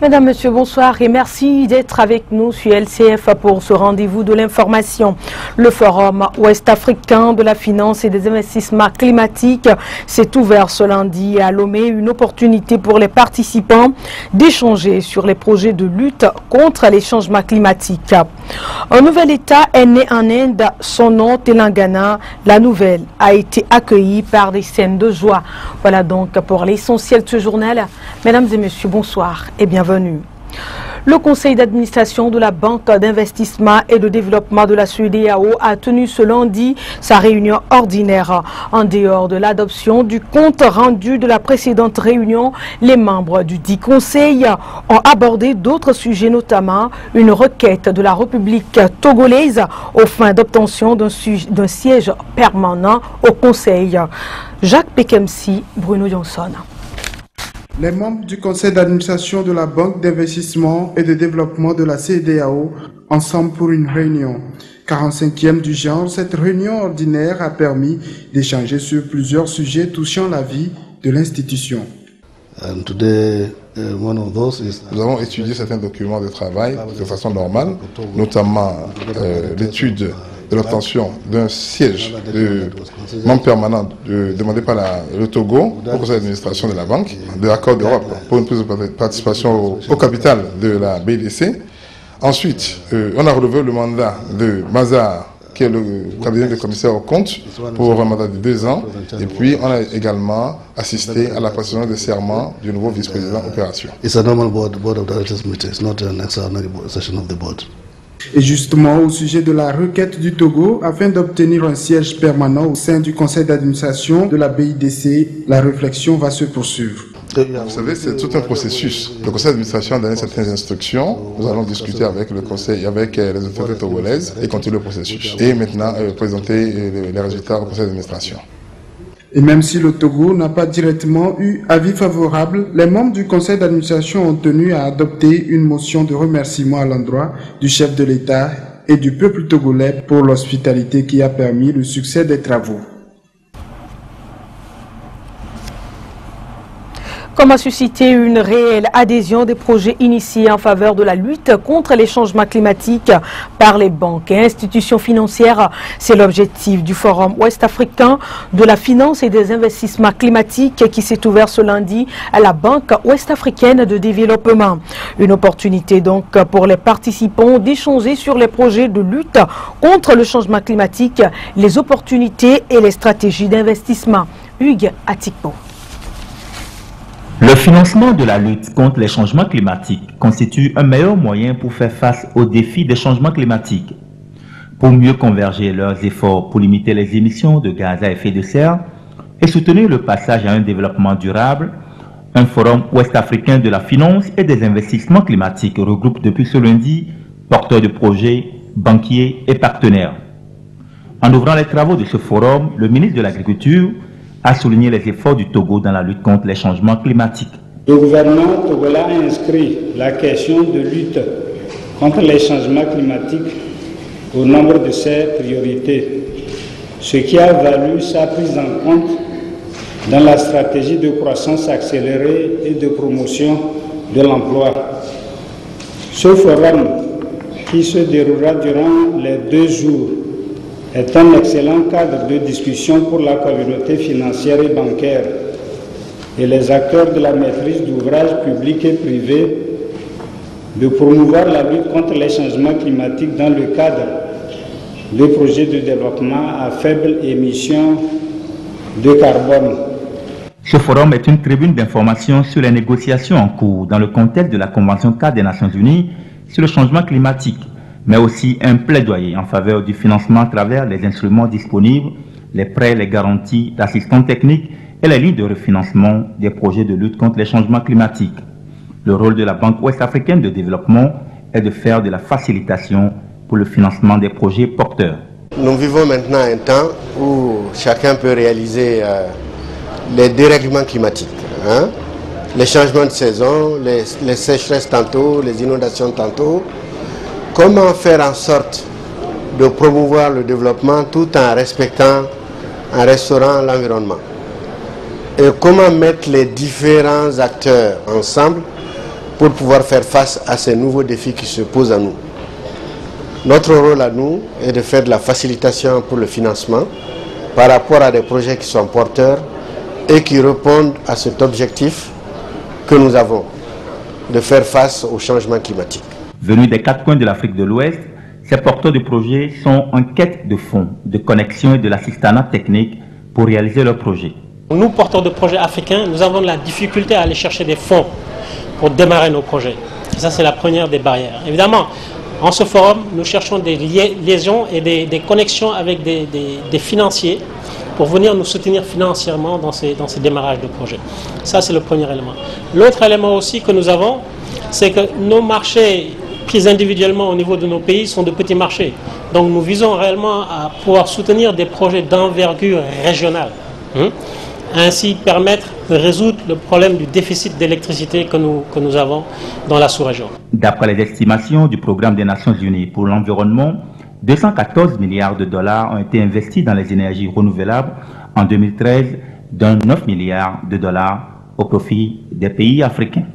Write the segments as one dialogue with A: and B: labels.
A: Mesdames, Messieurs, bonsoir et merci d'être avec nous sur LCF pour ce rendez-vous de l'information. Le Forum ouest-africain de la finance et des investissements climatiques s'est ouvert ce lundi à Lomé, une opportunité pour les participants d'échanger sur les projets de lutte contre les changements climatiques. Un nouvel État est né en Inde, son nom Telangana. La nouvelle a été accueillie par des scènes de joie. Voilà donc pour l'essentiel de ce journal. Mesdames et Messieurs, bonsoir et bienvenue. Le conseil d'administration de la Banque d'investissement et de développement de la CEDEAO a tenu ce lundi sa réunion ordinaire. En dehors de l'adoption du compte rendu de la précédente réunion, les membres du dit conseil ont abordé d'autres sujets, notamment une requête de la République togolaise aux fins d'obtention d'un siège permanent au conseil. Jacques Pekemsi, Bruno Johnson.
B: Les membres du conseil d'administration de la Banque d'investissement et de développement de la CEDEAO, ensemble pour une réunion. 45e du genre, cette réunion ordinaire a permis d'échanger sur plusieurs sujets touchant la vie de l'institution.
C: Nous avons étudié certains documents de travail de façon normale, notamment l'étude de l'obtention d'un siège de membre permanent demandé par le Togo au conseil d'administration de la banque, de l'accord d'Europe pour une prise de participation au capital de la BDC. Ensuite, on a relevé le mandat de Mazar, qui est le cabinet de commissaire aux comptes, pour un mandat de 2 ans. Et puis, on a également assisté à la prestation de serment du nouveau vice-président opération.
D: It's a normal board of directors meeting. It's not an extraordinary session of the board.
B: Et justement, au sujet de la requête du Togo, afin d'obtenir un siège permanent au sein du conseil d'administration de la BIDC, la réflexion va se poursuivre.
C: Vous savez, c'est tout un processus. Le conseil d'administration a donné certaines instructions. Nous allons discuter avec le conseil, avec les autorités togolaises et continuer le processus. Et maintenant, présenter les résultats au conseil d'administration.
B: Et même si le Togo n'a pas directement eu avis favorable, les membres du conseil d'administration ont tenu à adopter une motion de remerciement à l'endroit du chef de l'État et du peuple togolais pour l'hospitalité qui a permis le succès des travaux.
A: Comme a suscité une réelle adhésion des projets initiés en faveur de la lutte contre les changements climatiques par les banques et institutions financières. C'est l'objectif du Forum ouest-africain de la finance et des investissements climatiques qui s'est ouvert ce lundi à la Banque ouest-africaine de développement. Une opportunité donc pour les participants d'échanger sur les projets de lutte contre le changement climatique, les opportunités et les stratégies d'investissement. Hugues Atikpo.
E: Le financement de la lutte contre les changements climatiques constitue un meilleur moyen pour faire face aux défis des changements climatiques. Pour mieux converger leurs efforts pour limiter les émissions de gaz à effet de serre et soutenir le passage à un développement durable, un forum ouest-africain de la finance et des investissements climatiques regroupe depuis ce lundi porteurs de projets, banquiers et partenaires. En ouvrant les travaux de ce forum, le ministre de l'Agriculture a souligné les efforts du Togo dans la lutte contre les changements climatiques.
F: Le gouvernement togolais a inscrit la question de lutte contre les changements climatiques au nombre de ses priorités, ce qui a valu sa prise en compte dans la stratégie de croissance accélérée et de promotion de l'emploi. Ce forum, qui se déroulera durant les 2 jours, est un excellent cadre de discussion pour la communauté financière et bancaire et les acteurs de la maîtrise d'ouvrage publics et privés de promouvoir la lutte contre les changements climatiques dans le cadre de projets de développement à faible émission de carbone.
E: Ce forum est une tribune d'information sur les négociations en cours dans le contexte de la Convention cadre des Nations Unies sur le changement climatique, mais aussi un plaidoyer en faveur du financement à travers les instruments disponibles, les prêts, les garanties, l'assistance technique et les lignes de refinancement des projets de lutte contre les changements climatiques. Le rôle de la Banque ouest-africaine de développement est de faire de la facilitation pour le financement des projets porteurs.
G: Nous vivons maintenant un temps où chacun peut réaliser les dérèglements climatiques, les changements de saison, les sécheresses tantôt, les inondations tantôt. Comment faire en sorte de promouvoir le développement tout en restaurant l'environnement? Et comment mettre les différents acteurs ensemble pour pouvoir faire face à ces nouveaux défis qui se posent à nous. Notre rôle à nous est de faire de la facilitation pour le financement par rapport à des projets qui sont porteurs et qui répondent à cet objectif que nous avons, de faire face au changement climatique.
E: Venus des 4 coins de l'Afrique de l'Ouest, ces porteurs de projets sont en quête de fonds, de connexions et de l'assistanat technique pour réaliser leurs projets.
H: Nous, porteurs de projets africains, nous avons de la difficulté à aller chercher des fonds pour démarrer nos projets. Et ça, c'est la première des barrières. Évidemment, en ce forum, nous cherchons des liaisons et des connexions avec des financiers pour venir nous soutenir financièrement dans ces démarrages de projets. Ça, c'est le premier élément. L'autre élément aussi que nous avons, c'est que nos marchés pris individuellement au niveau de nos pays sont de petits marchés. Donc nous visons réellement à pouvoir soutenir des projets d'envergure régionale. Ainsi permettre de résoudre le problème du déficit d'électricité que nous avons dans la sous-région.
E: D'après les estimations du Programme des Nations Unies pour l'environnement, 214 milliards de dollars ont été investis dans les énergies renouvelables en 2013, dont 9 milliards de dollars au profit des pays africains.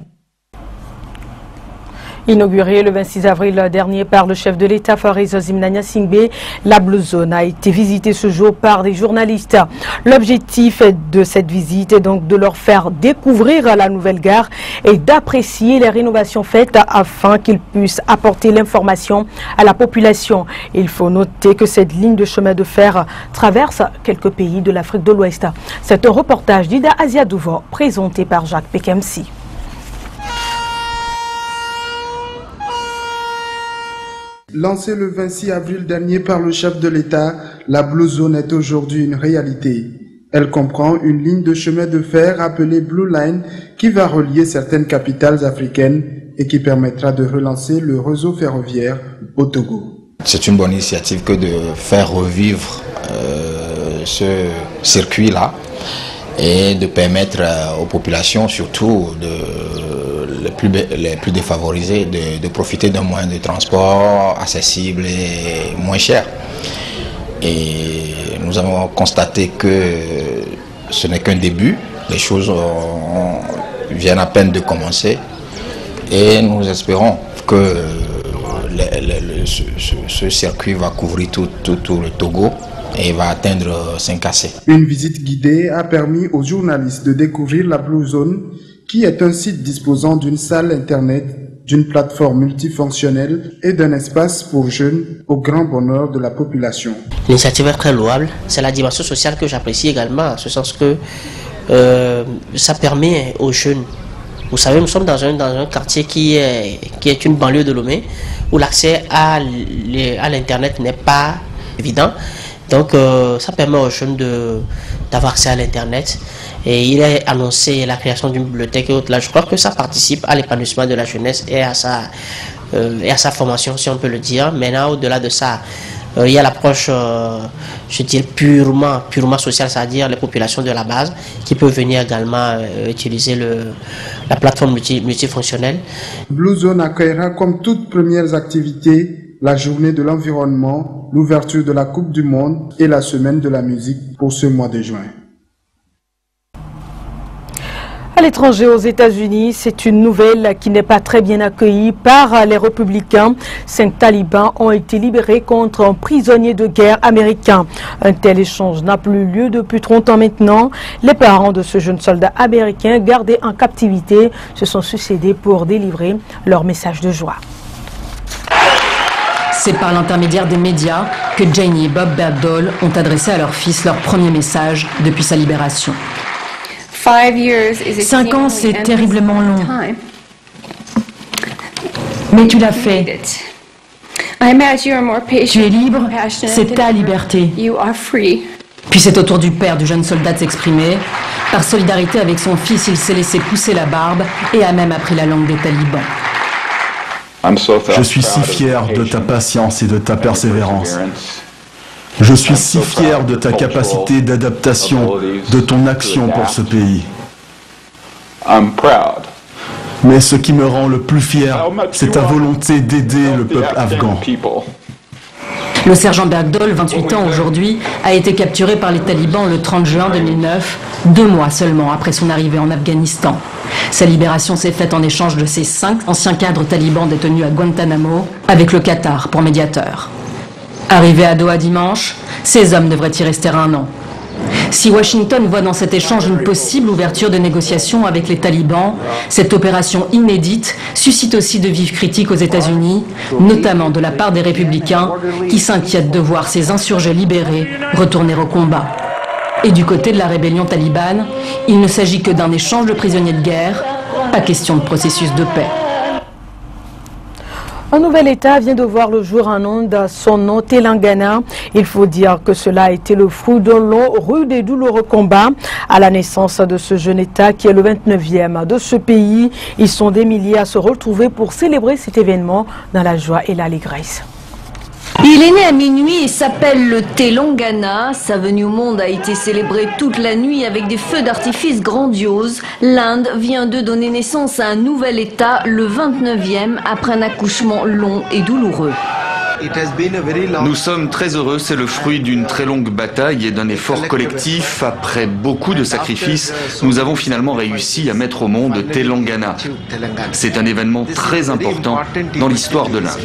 A: Inaugurée le 26 avril dernier par le chef de l'État, Fabrice Zimnania Singbe, la Blue Zone a été visitée ce jour par des journalistes. L'objectif de cette visite est donc de leur faire découvrir la nouvelle gare et d'apprécier les rénovations faites afin qu'ils puissent apporter l'information à la population. Il faut noter que cette ligne de chemin de fer traverse quelques pays de l'Afrique de l'Ouest. C'est un reportage d'Ida Aziadouvo présenté par Jacques Pekemsi.
B: Lancée le 26 avril dernier par le chef de l'État, la Blue Zone est aujourd'hui une réalité. Elle comprend une ligne de chemin de fer appelée Blue Line qui va relier certaines capitales africaines et qui permettra de relancer le réseau ferroviaire au Togo.
I: C'est une bonne initiative que de faire revivre ce circuit-là et de permettre aux populations, surtout les plus défavorisés, de profiter d'un moyen de transport accessible et moins cher. Et nous avons constaté que ce n'est qu'un début, les choses viennent à peine de commencer et nous espérons que ce circuit va couvrir tout le Togo et va atteindre 5 AC.
B: Une visite guidée a permis aux journalistes de découvrir la Blue Zone, qui est un site disposant d'une salle internet, d'une plateforme multifonctionnelle et d'un espace pour jeunes au grand bonheur de la population.
J: L'initiative est très louable. C'est la dimension sociale que j'apprécie également, en ce sens que ça permet aux jeunes. Vous savez, nous sommes dans un quartier qui est une banlieue de Lomé, où l'accès à l'internet n'est pas évident. Donc ça permet aux jeunes d'avoir accès à l'internet. Et il est annoncé la création d'une bibliothèque et autres. Là, je crois que ça participe à l'épanouissement de la jeunesse et à sa formation, si on peut le dire. Maintenant, au-delà de ça, il y a l'approche, je dirais, purement sociale, c'est-à-dire les populations de la base, qui peuvent venir également utiliser la plateforme multifonctionnelle.
B: Blue Zone accueillera comme toutes premières activités la journée de l'environnement, l'ouverture de la Coupe du Monde et la semaine de la musique pour ce mois de juin.
A: À l'étranger, aux États-Unis, c'est une nouvelle qui n'est pas très bien accueillie par les républicains. 5 talibans ont été libérés contre un prisonnier de guerre américain. Un tel échange n'a plus lieu depuis 30 ans maintenant. Les parents de ce jeune soldat américain gardé en captivité se sont succédés pour délivrer leur message de joie.
K: C'est par l'intermédiaire des médias que Janie et Bob Bergdahl ont adressé à leur fils leur premier message depuis sa libération.
L: 5 ans, c'est terriblement long.
K: Mais tu l'as fait. Tu es libre, c'est ta liberté. Puis c'est au tour du père du jeune soldat de s'exprimer. Par solidarité avec son fils, il s'est laissé pousser la barbe et a même appris la langue des talibans.
M: Je suis si fier de ta patience et de ta persévérance. Je suis si fier de ta capacité d'adaptation, de ton action pour ce pays. Mais ce qui me rend le plus fier, c'est ta volonté d'aider le peuple afghan.
K: Le sergent Bergdol, 28 ans aujourd'hui, a été capturé par les talibans le 30 juin 2009, 2 mois seulement après son arrivée en Afghanistan. Sa libération s'est faite en échange de ses 5 anciens cadres talibans détenus à Guantanamo, avec le Qatar pour médiateur. Arrivé à Doha dimanche, ces hommes devraient y rester 1 an. Si Washington voit dans cet échange une possible ouverture de négociations avec les talibans, cette opération inédite suscite aussi de vives critiques aux États-Unis, notamment de la part des républicains qui s'inquiètent de voir ces insurgés libérés retourner au combat. Et du côté de la rébellion talibane, il ne s'agit que d'un échange de prisonniers de guerre, pas question de processus de paix.
A: Un nouvel État vient de voir le jour en Inde, son nom Telangana. Il faut dire que cela a été le fruit d'un long, rude et douloureux combat à la naissance de ce jeune État qui est le 29e de ce pays. Ils sont des milliers à se retrouver pour célébrer cet événement dans la joie et l'allégresse.
N: Il est né à minuit et s'appelle le Telangana. Sa venue au monde a été célébrée toute la nuit avec des feux d'artifice grandioses. L'Inde vient de donner naissance à un nouvel État, le 29e, après un accouchement long et douloureux.
O: Nous sommes très heureux, c'est le fruit d'une très longue bataille et d'un effort collectif. Après beaucoup de sacrifices, nous avons finalement réussi à mettre au monde Telangana. C'est un événement très important dans l'histoire de l'Inde.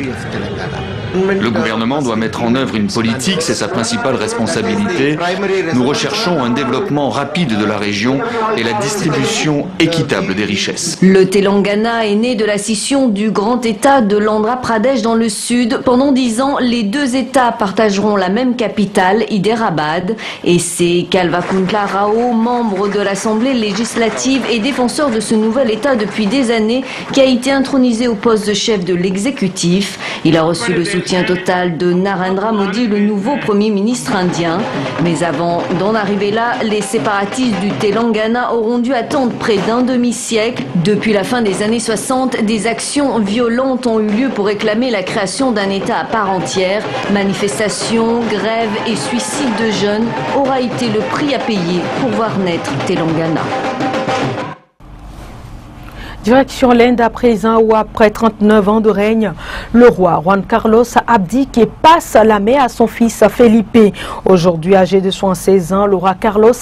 O: Le gouvernement doit mettre en œuvre une politique, c'est sa principale responsabilité. Nous recherchons un développement rapide de la région et la distribution équitable des richesses.
N: Le Telangana est né de la scission du grand État de l'Andhra Pradesh dans le sud. Pendant 10 ans, les 2 États partageront la même capitale, Hyderabad. Et c'est Kalvakuntla Rao, membre de l'Assemblée législative et défenseur de ce nouvel État depuis des années, qui a été intronisé au poste de chef de l'exécutif. Il a reçu le soutien total de Narendra Modi, le nouveau Premier ministre indien. Mais avant d'en arriver là, les séparatistes du Telangana auront dû attendre près d'un demi-siècle. Depuis la fin des années 60, des actions violentes ont eu lieu pour réclamer la création d'un État à part entière. Manifestations, grèves et suicides de jeunes aura été le prix à payer pour voir naître Telangana.
A: Direction l'Inde à présent où après 39 ans de règne, le roi Juan Carlos abdique et passe la main à son fils Felipe. Aujourd'hui âgé de 76 ans, le roi Carlos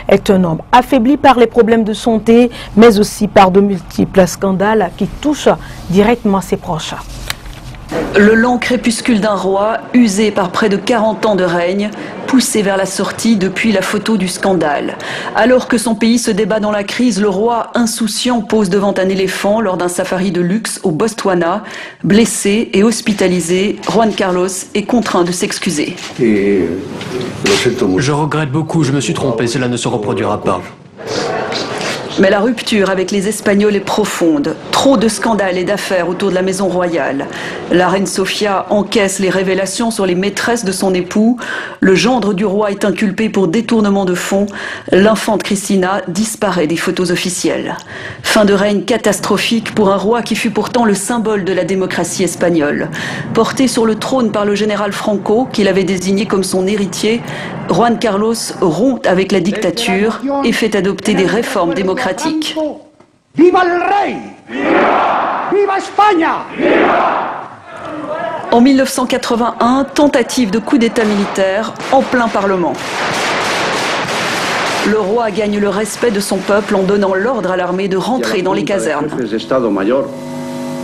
A: est un homme affaibli par les problèmes de santé, mais aussi par de multiples scandales qui touchent directement ses proches.
P: Le lent crépuscule d'un roi, usé par près de 40 ans de règne, poussé vers la sortie depuis la photo du scandale. Alors que son pays se débat dans la crise, le roi insouciant pose devant un éléphant lors d'un safari de luxe au Botswana. Blessé et hospitalisé, Juan Carlos est contraint de s'excuser.
Q: Je regrette beaucoup, je me suis trompé, cela ne se reproduira pas.
P: Mais la rupture avec les Espagnols est profonde. Trop de scandales et d'affaires autour de la maison royale. La reine Sofia encaisse les révélations sur les maîtresses de son époux. Le gendre du roi est inculpé pour détournement de fonds. L'infante Cristina disparaît des photos officielles. Fin de règne catastrophique pour un roi qui fut pourtant le symbole de la démocratie espagnole. Porté sur le trône par le général Franco, qu'il avait désigné comme son héritier, Juan Carlos rompt avec la dictature et fait adopter des réformes démocratiques.
R: ¡Viva el rey! ¡Viva! ¡Viva España!
P: En 1981, tentative de coup d'État militaire en plein Parlement. Le roi gagne le respect de son peuple en donnant l'ordre à l'armée de rentrer dans les casernes.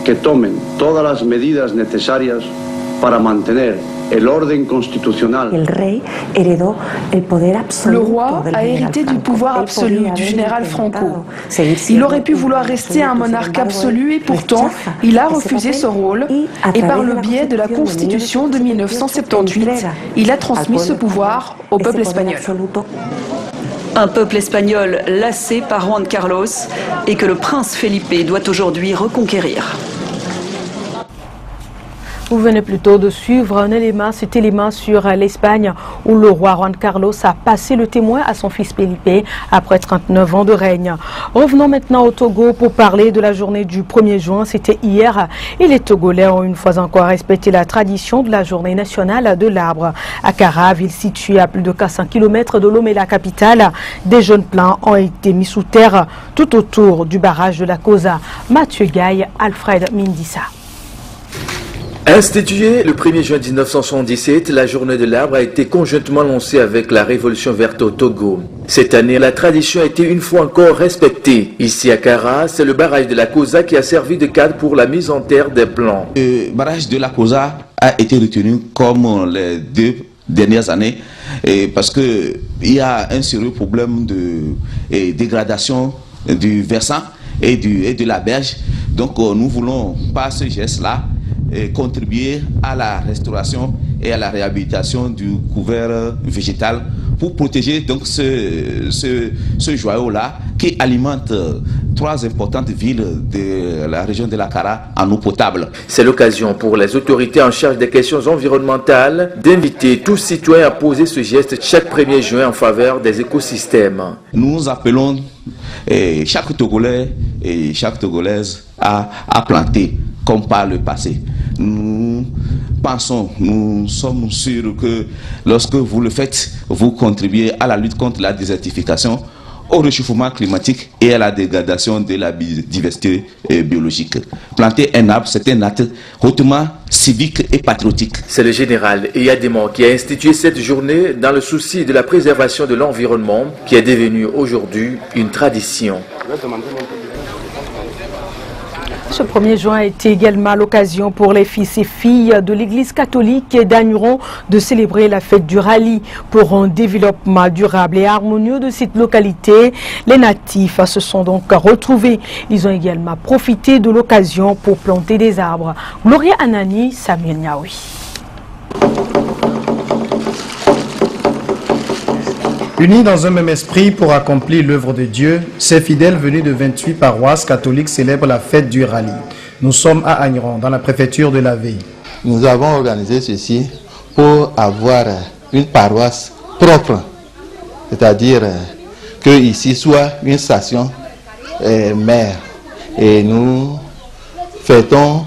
S: Que tomen todas las medidas necesarias para mantener el orden constitucional.
T: Le roi a hérité du pouvoir absolu du général Franco. Il aurait pu vouloir rester un monarque absolu et pourtant, il a refusé ce rôle et par le biais de la Constitution de 1978, il a transmis ce pouvoir au peuple espagnol.
P: Un peuple espagnol lassé par Juan Carlos et que le prince Felipe doit aujourd'hui reconquérir.
A: Vous venez plutôt de suivre cet élément sur l'Espagne où le roi Juan Carlos a passé le témoin à son fils Felipe après 39 ans de règne. Revenons maintenant au Togo pour parler de la journée du 1er juin. C'était hier et les Togolais ont une fois encore respecté la tradition de la journée nationale de l'arbre. À Kara, ville située à plus de 400 km de Lomé, la capitale, des jeunes plants ont été mis sous terre tout autour du barrage de la Kosa. Mathieu Gaille, Alfred Mindissa.
U: Instituée le 1er juin 1977, la journée de l'arbre a été conjointement lancée avec la Révolution verte au Togo. Cette année, la tradition a été une fois encore respectée. Ici à Kara, c'est le barrage de la Kosa qui a servi de cadre pour la mise en terre des plants.
V: Le barrage de la Kosa a été retenu comme les 2 dernières années parce qu'il y a un sérieux problème de dégradation du versant et de la berge. Donc nous voulons par ce geste-là contribuer à la restauration et à la réhabilitation du couvert végétal pour protéger donc ce joyau-là qui alimente 3 importantes villes de la région de la Kara en eau potable.
U: C'est l'occasion pour les autorités en charge des questions environnementales d'inviter tous citoyens à poser ce geste chaque 1er juin en faveur des écosystèmes.
V: Nous appelons chaque Togolais et chaque Togolaise à planter comme par le passé. Nous pensons, nous sommes sûrs que lorsque vous le faites, vous contribuez à la lutte contre la désertification, au réchauffement climatique et à la dégradation de la diversité biologique. Planter un arbre, c'est un acte hautement civique et patriotique.
U: C'est le général Eyadémon qui a institué cette journée dans le souci de la préservation de l'environnement qui est devenue aujourd'hui une tradition.
A: Ce 1er juin a été également l'occasion pour les fils et filles de l'église catholique d'Agneron de célébrer la fête du rallye. Pour un développement durable et harmonieux de cette localité, les natifs se sont donc retrouvés. Ils ont également profité de l'occasion pour planter des arbres. Gloria Anani, Samuel Niaoui.
W: Unis dans un même esprit pour accomplir l'œuvre de Dieu, ces fidèles venus de 28 paroisses catholiques célèbrent la fête du rallye. Nous sommes à Agneron, dans la préfecture de la Veille.
X: Nous avons organisé ceci pour avoir une paroisse propre, c'est-à-dire que ici soit une station mère. Et nous fêtons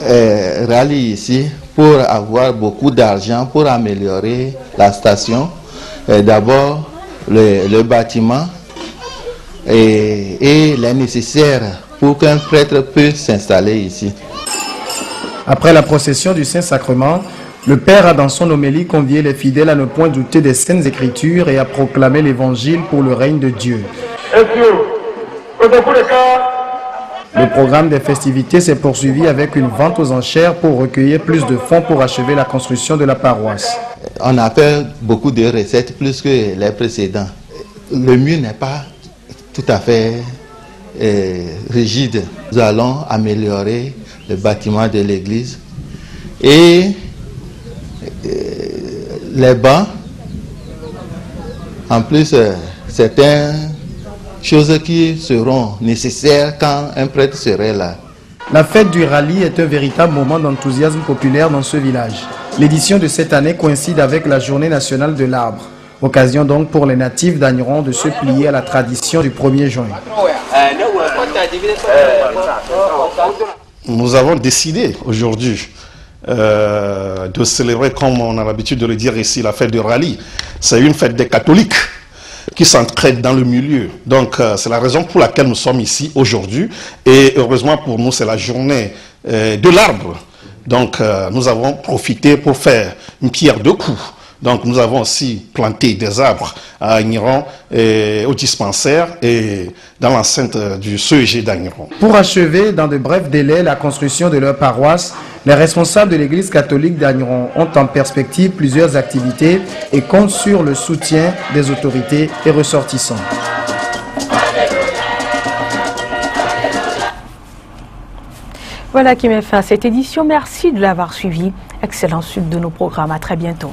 X: rallye ici pour avoir beaucoup d'argent pour améliorer la station. D'abord le bâtiment et les nécessaires pour qu'un prêtre puisse s'installer ici.
W: Après la procession du Saint-Sacrement, le Père a dans son homélie convié les fidèles à ne point douter des Saintes Écritures et à proclamer l'Évangile pour le règne de Dieu. Le programme des festivités s'est poursuivi avec une vente aux enchères pour recueillir plus de fonds pour achever la construction de la paroisse.
X: On a fait beaucoup de recettes plus que les précédents. Le mur n'est pas tout à fait rigide. Nous allons améliorer le bâtiment de l'église et les bancs. En plus, certaines choses qui seront nécessaires quand un prêtre serait là.
W: La fête du rallye est un véritable moment d'enthousiasme populaire dans ce village. L'édition de cette année coïncide avec la journée nationale de l'arbre. Occasion donc pour les natifs d'Agneron de se plier à la tradition du 1er juin.
Y: Nous avons décidé aujourd'hui de célébrer, comme on a l'habitude de le dire ici, la fête du rallye. C'est une fête des catholiques qui s'entraident dans le milieu. Donc c'est la raison pour laquelle nous sommes ici aujourd'hui. Et heureusement pour nous, c'est la journée de l'arbre. Donc nous avons profité pour faire une pierre deux coups. Donc nous avons aussi planté des arbres à Agneron, au dispensaire et dans l'enceinte du CEG d'Agneron.
W: Pour achever dans de brefs délais la construction de leur paroisse, les responsables de l'église catholique d'Agneron ont en perspective plusieurs activités et comptent sur le soutien des autorités et ressortissants.
A: Voilà qui met fin à cette édition. Merci de l'avoir suivi. Excellente suite de nos programmes. À très bientôt.